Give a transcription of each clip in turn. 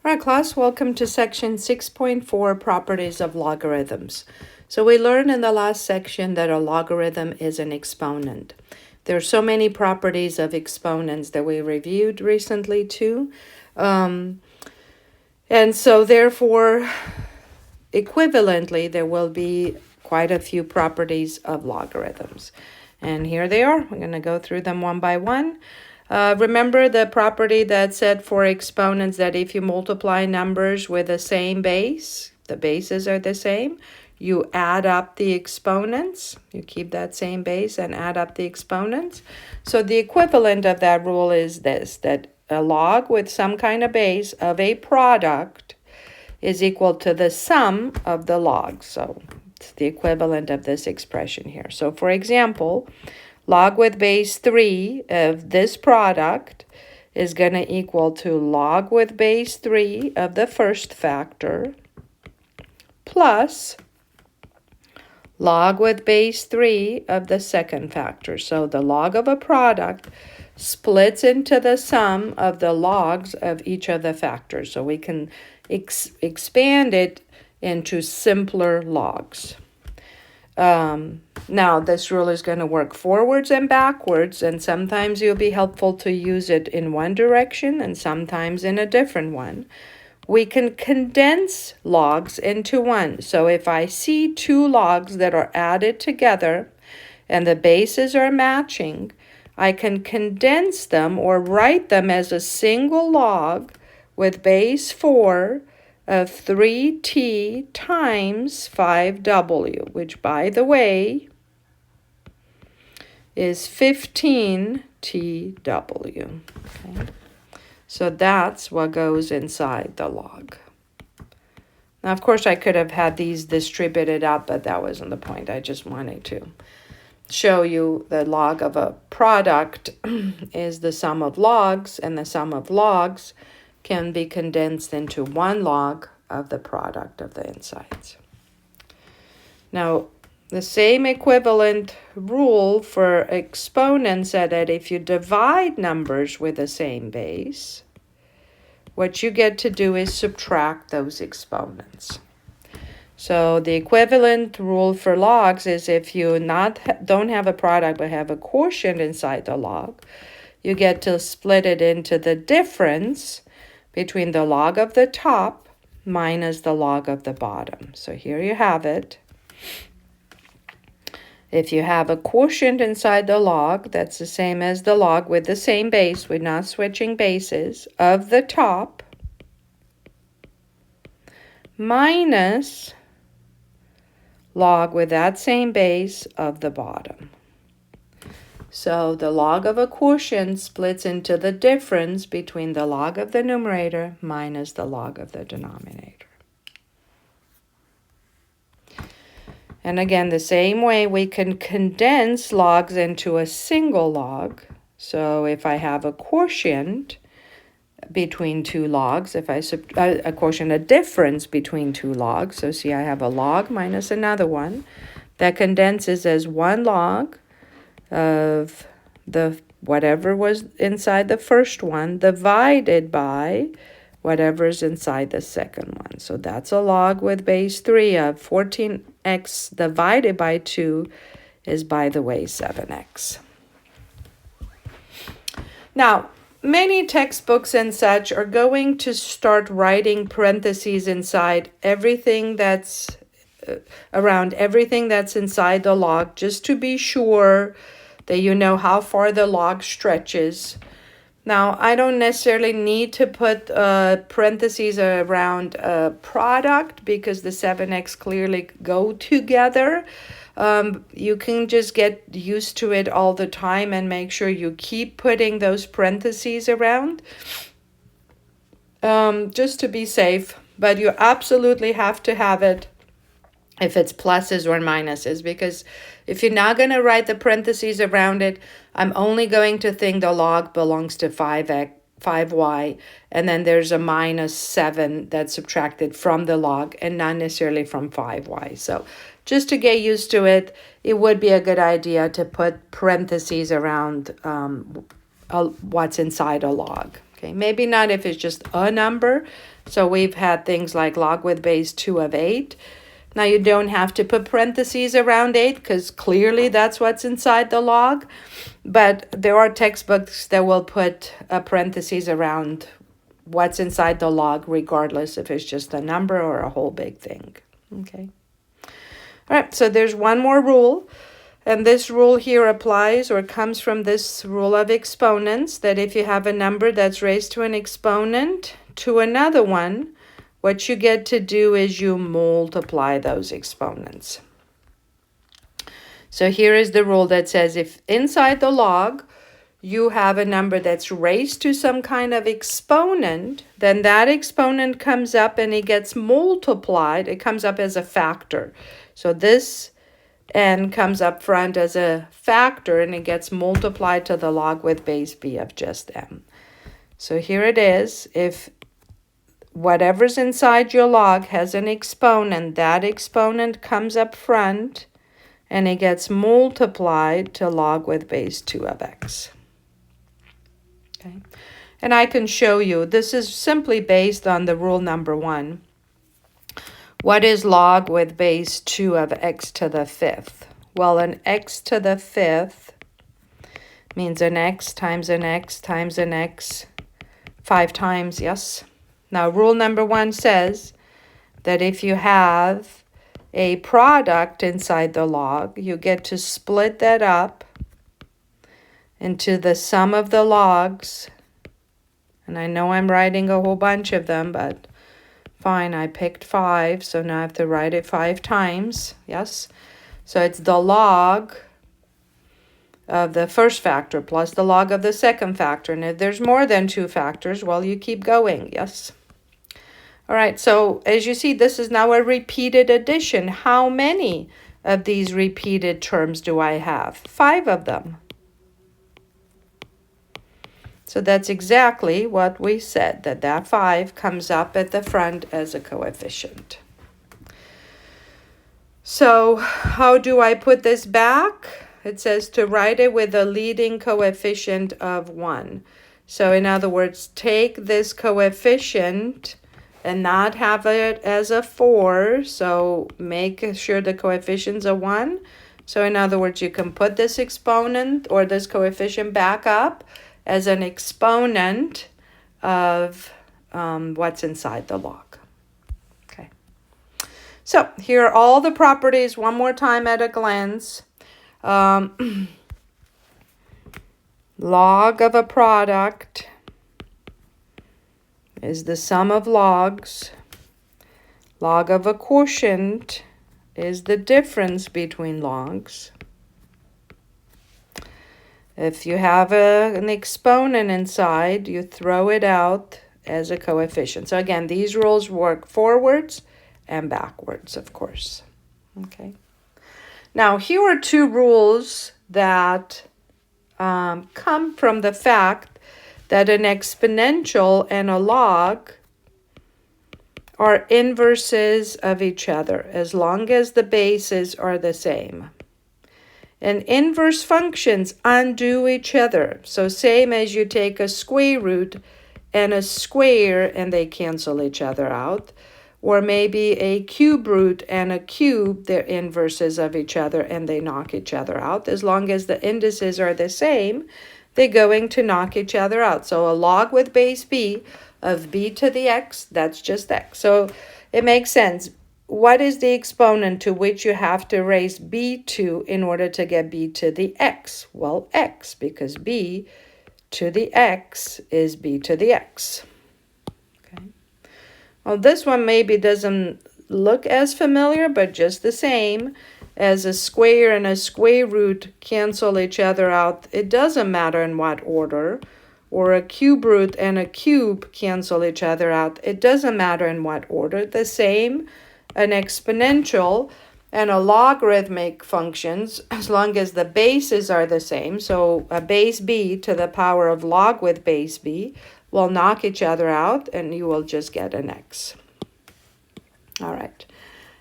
All right, class, welcome to section 6.4, properties of logarithms. So we learned in the last section that a logarithm is an exponent. There are so many properties of exponents that we reviewed recently too. And so therefore, equivalently, there will be quite a few properties of logarithms. And here they are. We're going to go through them one by one. Remember the property that said for exponents that if you multiply numbers with the same base, the bases are the same, you add up the exponents. You keep that same base and add up the exponents. So the equivalent of that rule is this, that a log with some kind of base of a product is equal to the sum of the logs. So it's the equivalent of this expression here. So for example, log with base 3 of this product is going to equal to log with base 3 of the first factor plus log with base 3 of the second factor. So the log of a product splits into the sum of the logs of each of the factors. So we can expand it into simpler logs. Now, this rule is going to work forwards and backwards, and sometimes it'll be helpful to use it in one direction and sometimes in a different one. We can condense logs into one. So if I see two logs that are added together and the bases are matching, I can condense them or write them as a single log with base 4 of 3t times 5w, which, by the way, is 15tw. Okay? So that's what goes inside the log. Now, of course, I could have had these distributed out, but that wasn't the point. I just wanted to show you the log of a product is the sum of logs, and the sum of logs can be condensed into one log of the product of the insides. Now, the same equivalent rule for exponents said that if you divide numbers with the same base, what you get to do is subtract those exponents. So the equivalent rule for logs is if you don't have a product but have a quotient inside the log, you get to split it into the difference between the log of the top minus the log of the bottom. So here you have it. If you have a quotient inside the log, that's the same as the log with the same base, we're not switching bases, of the top minus log with that same base of the bottom. So the log of a quotient splits into the difference between the log of the numerator minus the log of the denominator. And again, the same way we can condense logs into a single log. So if I have a quotient between two logs, if I a quotient, a difference between two logs. So see, I have a log minus another one that condenses as one log of the whatever was inside the first one divided by whatever's inside the second one. So that's a log with base 3 of 14x divided by 2 is, by the way, 7x. Now, many textbooks and such are going to start writing parentheses inside everything that's around everything that's inside the log, just to be sure that you know how far the log stretches. Now, I don't necessarily need to put parentheses around a product because the 7x clearly go together. You can just get used to it all the time and make sure you keep putting those parentheses around just to be safe. But you absolutely have to have it if it's pluses or minuses, because if you're not going to write the parentheses around it, I'm only going to think the log belongs to 5y, and then there's a minus 7 that's subtracted from the log and not necessarily from 5y. So just to get used to it, it would be a good idea to put parentheses around what's inside a log. Okay, maybe not if it's just a number. So we've had things like log with base 2 of 8. Now you don't have to put parentheses around 8 because clearly that's what's inside the log. But there are textbooks that will put a parentheses around what's inside the log, regardless if it's just a number or a whole big thing. Okay. All right, so there's one more rule. And this rule here applies or comes from this rule of exponents, that if you have a number that's raised to an exponent to another one, what you get to do is you multiply those exponents. So here is the rule that says if inside the log you have a number that's raised to some kind of exponent, then that exponent comes up and it gets multiplied. It comes up as a factor. So this n comes up front as a factor and it gets multiplied to the log with base b of just m. So here it is. If whatever's inside your log has an exponent, that exponent comes up front and it gets multiplied to log with base 2 of x. Okay, and I can show you. This is simply based on the rule number 1. What is log with base 2 of x to the 5th? Well, an x to the 5th means an x times an x times an x 5 times, yes? Now, rule number 1 says that if you have a product inside the log, you get to split that up into the sum of the logs. And I know I'm writing a whole bunch of them, but fine, I picked 5, so now I have to write it 5 times, yes? So it's the log of the first factor plus the log of the second factor. And if there's more than 2 factors, well, you keep going, yes? All right, so as you see, this is now a repeated addition. How many of these repeated terms do I have? 5 of them. So that's exactly what we said, that 5 comes up at the front as a coefficient. So how do I put this back? It says to write it with a leading coefficient of 1. So in other words, take this coefficient and not have it as a 4. So make sure the coefficient's a 1. So in other words, you can put this exponent or this coefficient back up as an exponent of what's inside the log. Okay. So here are all the properties one more time at a glance. Log of a product is the sum of logs. Log of a quotient is the difference between logs. If you have an exponent inside, you throw it out as a coefficient. So again, these rules work forwards and backwards, of course. Okay. Now, here are 2 rules that come from the fact that an exponential and a log are inverses of each other as long as the bases are the same. And inverse functions undo each other. So same as you take a square root and a square and they cancel each other out. Or maybe a cube root and a cube, they're inverses of each other and they knock each other out. As long as the indices are the same, they're going to knock each other out. So a log with base b of b to the x, that's just x. So it makes sense. What is the exponent to which you have to raise b to in order to get b to the x? Well, x, because b to the x is b to the x. Okay. Well, this one maybe doesn't look as familiar, but just the same as a square and a square root cancel each other out. It doesn't matter in what order. Or a cube root and a cube cancel each other out. It doesn't matter in what order. The same, an exponential and a logarithmic functions, as long as the bases are the same. So a base b to the power of log with base b will knock each other out and you will just get an x. All right.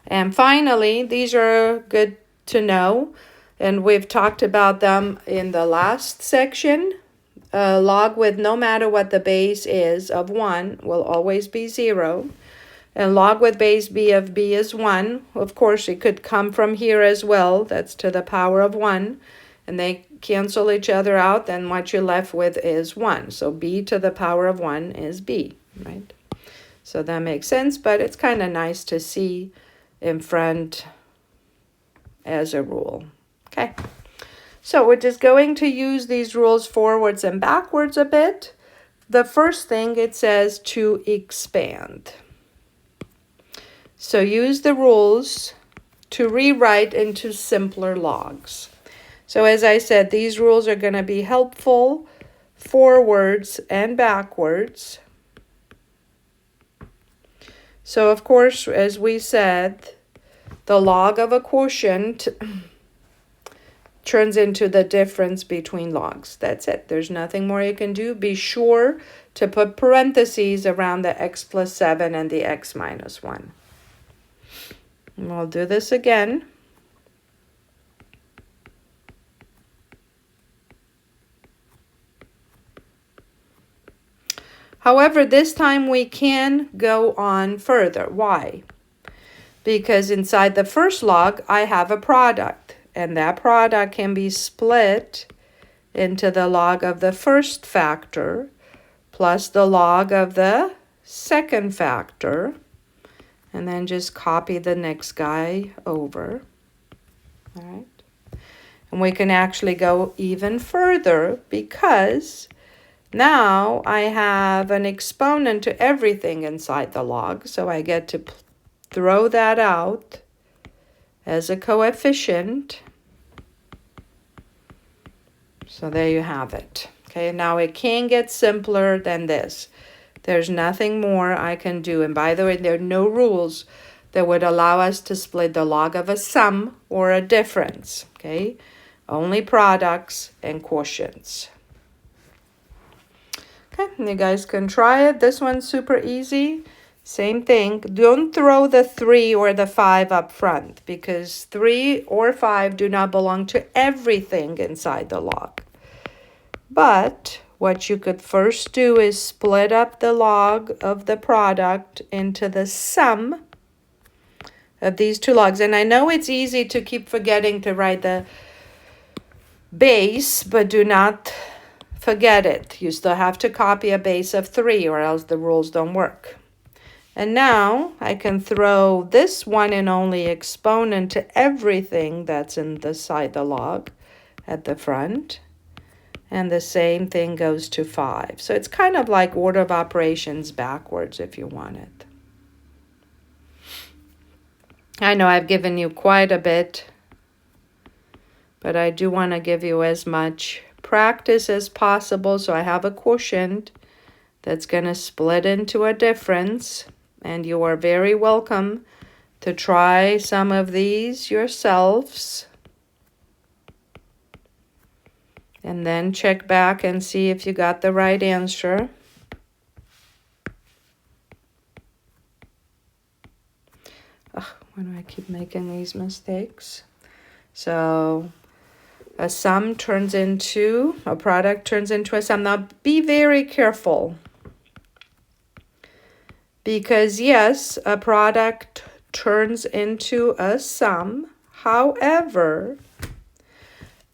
And finally, these are good to know. And we've talked about them in the last section. a log with no matter what the base is of 1 will always be 0. And log with base b of b is 1. Of course, it could come from here as well. That's to the power of 1. And they cancel each other out. Then what you're left with is 1. So b to the power of 1 is b, right? So that makes sense, but it's kind of nice to see in front as a rule. Okay. So we're just going to use these rules forwards and backwards a bit. The first thing, it says to expand. So use the rules to rewrite into simpler logs. So as I said, these rules are going to be helpful forwards and backwards. So of course, as we said, the log of a quotient turns into the difference between logs. That's it. There's nothing more you can do. Be sure to put parentheses around the x plus 7 and the x minus 1. And we'll do this again. However, this time we can go on further. Why? Because inside the first log, I have a product. And that product can be split into the log of the first factor plus the log of the second factor. And then just copy the next guy over. All right. And we can actually go even further because now I have an exponent to everything inside the log. So I get to throw that out as a coefficient. So there you have it. Okay, now it can get simpler than this. There's nothing more I can do. And by the way, there are no rules that would allow us to split the log of a sum or a difference. Okay, only products and quotients. Okay, and you guys can try it. This one's super easy. Same thing. Don't throw the 3 or the 5 up front because 3 or 5 do not belong to everything inside the log. But what you could first do is split up the log of the product into the sum of these two logs. And I know it's easy to keep forgetting to write the base, but do not forget it. You still have to copy a base of 3 or else the rules don't work. And now I can throw this one and only exponent to everything that's in the side the log at the front. And the same thing goes to 5. So it's kind of like order of operations backwards if you want it. I know I've given you quite a bit, but I do want to give you as much practice as possible. So I have a quotient that's going to split into a difference. And you are very welcome to try some of these yourselves. And then check back and see if you got the right answer. Ugh, why do I keep making these mistakes? So a sum turns into, a product turns into a sum. Now be very careful. Because yes, a product turns into a sum. However,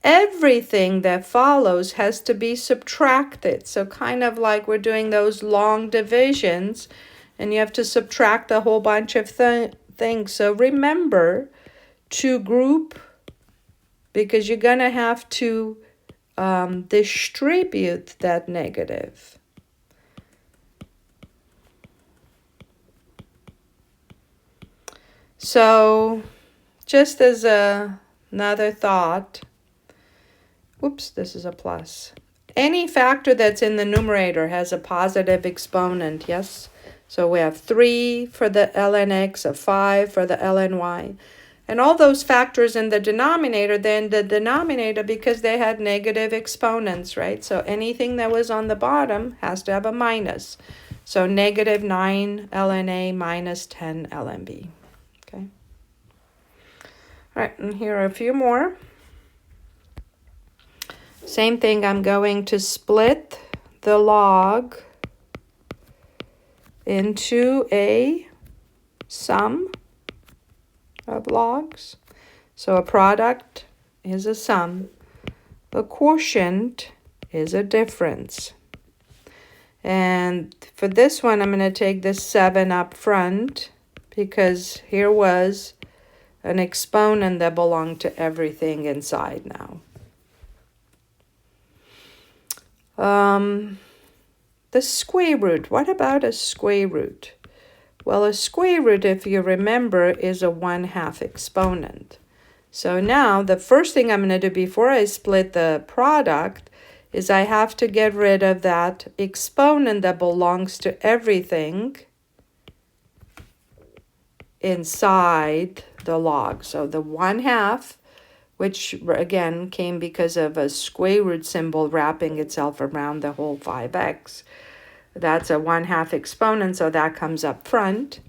everything that follows has to be subtracted. So kind of like we're doing those long divisions and you have to subtract a whole bunch of things. So remember to group because you're going to have to distribute that negative. So just as another thought, oops, this is a plus. Any factor that's in the numerator has a positive exponent, yes? So we have 3 for the ln x, a 5 for the ln y. And all those factors in the denominator, then the denominator, because they had negative exponents, right? So anything that was on the bottom has to have a minus. So negative 9 ln a minus 10 ln b. Okay. All right, and here are a few more. Same thing, I'm going to split the log into a sum of logs. So a product is a sum. A quotient is a difference. And for this one, I'm going to take this 7 up front because here was an exponent that belonged to everything inside now. The square root. What about a square root? Well, a square root, if you remember, is a 1/2 exponent. So now the first thing I'm going to do before I split the product is I have to get rid of that exponent that belongs to everything inside the log. So the 1/2, which again came because of a square root symbol wrapping itself around the whole 5x. That's a 1/2 exponent, so that comes up front.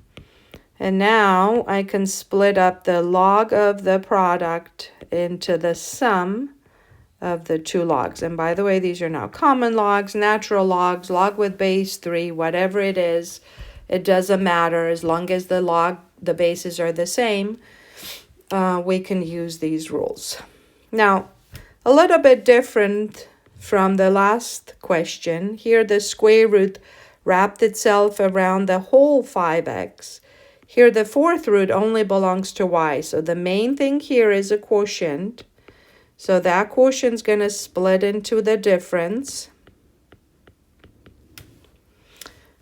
And now I can split up the log of the product into the sum of the two logs. And by the way, these are now common logs, natural logs, log with base 3, whatever it is. It doesn't matter as long as the bases are the same. We can use these rules. Now, a little bit different from the last question. Here the square root wrapped itself around the whole 5x. Here the fourth root only belongs to y. So the main thing here is a quotient. So that quotient is going to split into the difference.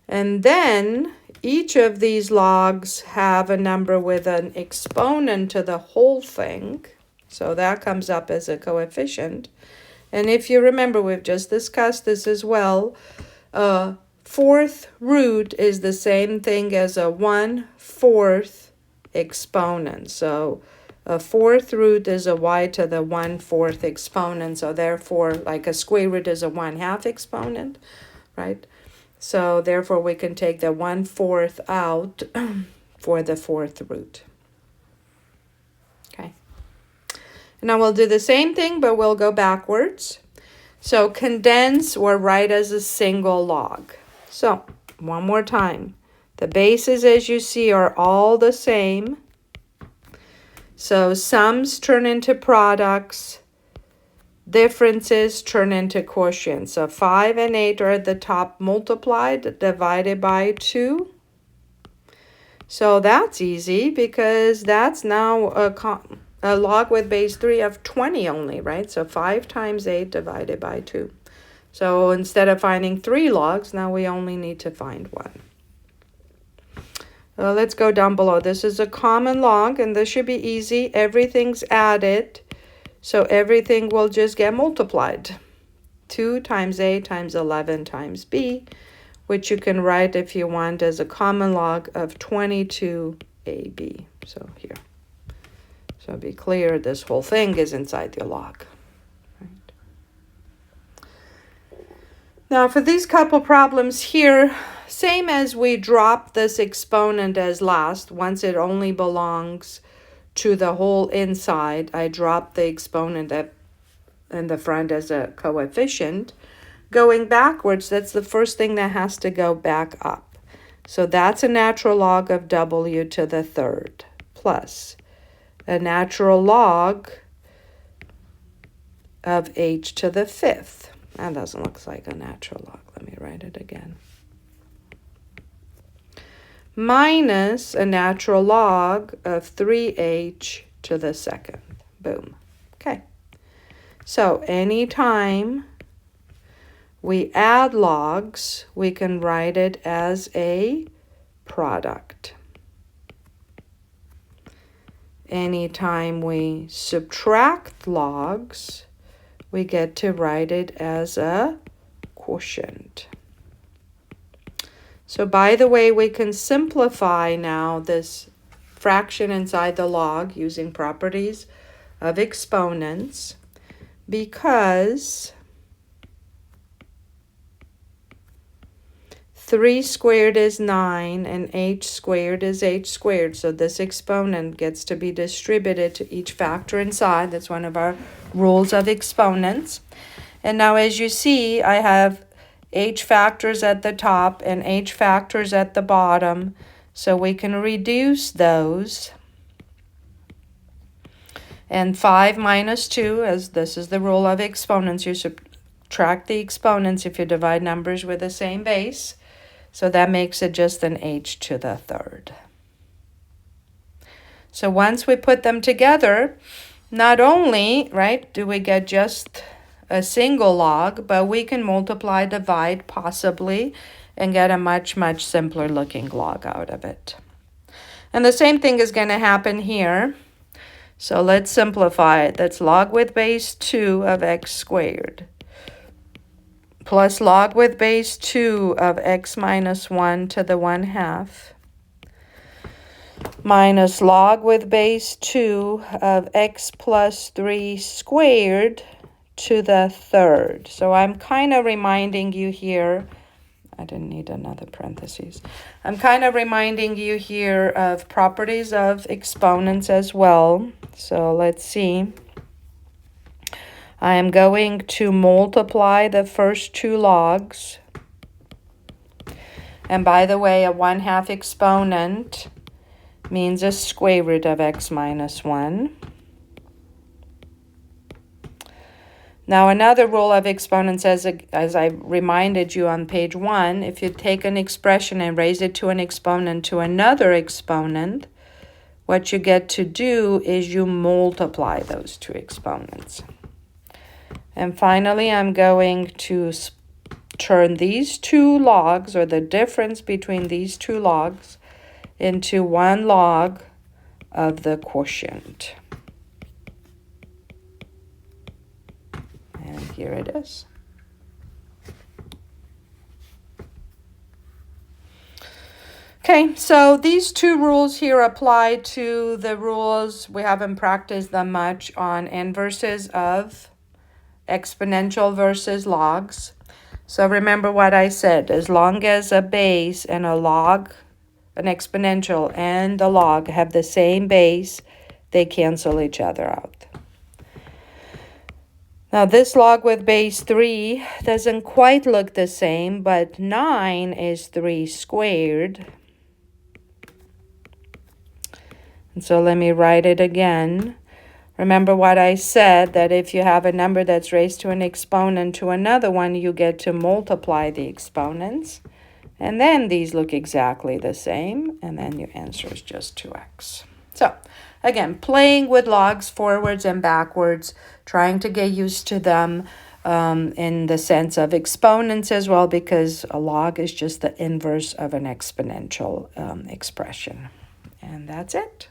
And then each of these logs have a number with an exponent to the whole thing. So that comes up as a coefficient. And if you remember, we've just discussed this as well. Fourth root is the same thing as a 1/4 exponent. So a fourth root is a y to the 1/4 exponent. So therefore, like a square root is a 1/2 exponent, right? So therefore, we can take the 1/4 out for the fourth root. Okay. Now we'll do the same thing, but we'll go backwards. So condense or write as a single log. So one more time. The bases, as you see, are all the same. So sums turn into products. Differences turn into quotients. So 5 and 8 are at the top multiplied, divided by 2. So that's easy because that's now a log with base 3 of 20 only, right? So 5 times 8 divided by 2. So instead of finding 3 logs, now we only need to find 1. Let's go down below. This is a common log, and this should be easy. Everything's added, so everything will just get multiplied. 2 times a times 11 times b, which you can write if you want as a common log of 22ab. So here. So be clear, this whole thing is inside the log. Right. Now for these couple problems here, same as we drop this exponent as last, once it only belongs to the whole inside, I drop the exponent in the front as a coefficient. Going backwards, that's the first thing that has to go back up. So that's a natural log of w to the third plus a natural log of h to the fifth. That doesn't look like a natural log. Let me write it again. Minus a natural log of 3h to the second. Boom. Okay. So anytime we add logs, we can write it as a product. Anytime we subtract logs, we get to write it as a quotient. So by the way, we can simplify now this fraction inside the log using properties of exponents, because 3 squared is 9, and h squared is h squared. So this exponent gets to be distributed to each factor inside. That's one of our rules of exponents. And now as you see, I have h factors at the top and h factors at the bottom. So we can reduce those. And 5 minus 2, as this is the rule of exponents, you subtract the exponents if you divide numbers with the same base. So that makes it just an h to the third. So once we put them together, not only, right, do we get just a single log, but we can multiply, divide possibly, and get a much, much simpler looking log out of it. And the same thing is going to happen here. So let's simplify it. That's log with base 2 of x squared plus log with base 2 of x minus 1 to the 1/2 minus log with base 2 of x plus 3 squared to the third. So I'm kind of reminding you here, I didn't need another parentheses. I'm kind of reminding you here of properties of exponents as well. So let's see. I am going to multiply the first two logs. And by the way, a 1/2 exponent means a square root of x minus 1. Now another rule of exponents, as I reminded you on page 1, if you take an expression and raise it to an exponent to another exponent, what you get to do is you multiply those two exponents. And finally, I'm going to turn these two logs, or the difference between these two logs, into one log of the quotient. And here it is. Okay, so these two rules here apply to the rules. We haven't practiced them much on inverses of exponential versus logs. So remember what I said. As long as a base and a log, an exponential and a log have the same base, they cancel each other out. Now this log with base 3 doesn't quite look the same, but 9 is 3 squared. And so let me write it again. Remember what I said, that if you have a number that's raised to an exponent to another one, you get to multiply the exponents. And then these look exactly the same, and then your answer is just 2x. So again, playing with logs forwards and backwards, trying to get used to them in the sense of exponents as well, because a log is just the inverse of an exponential expression. And that's it.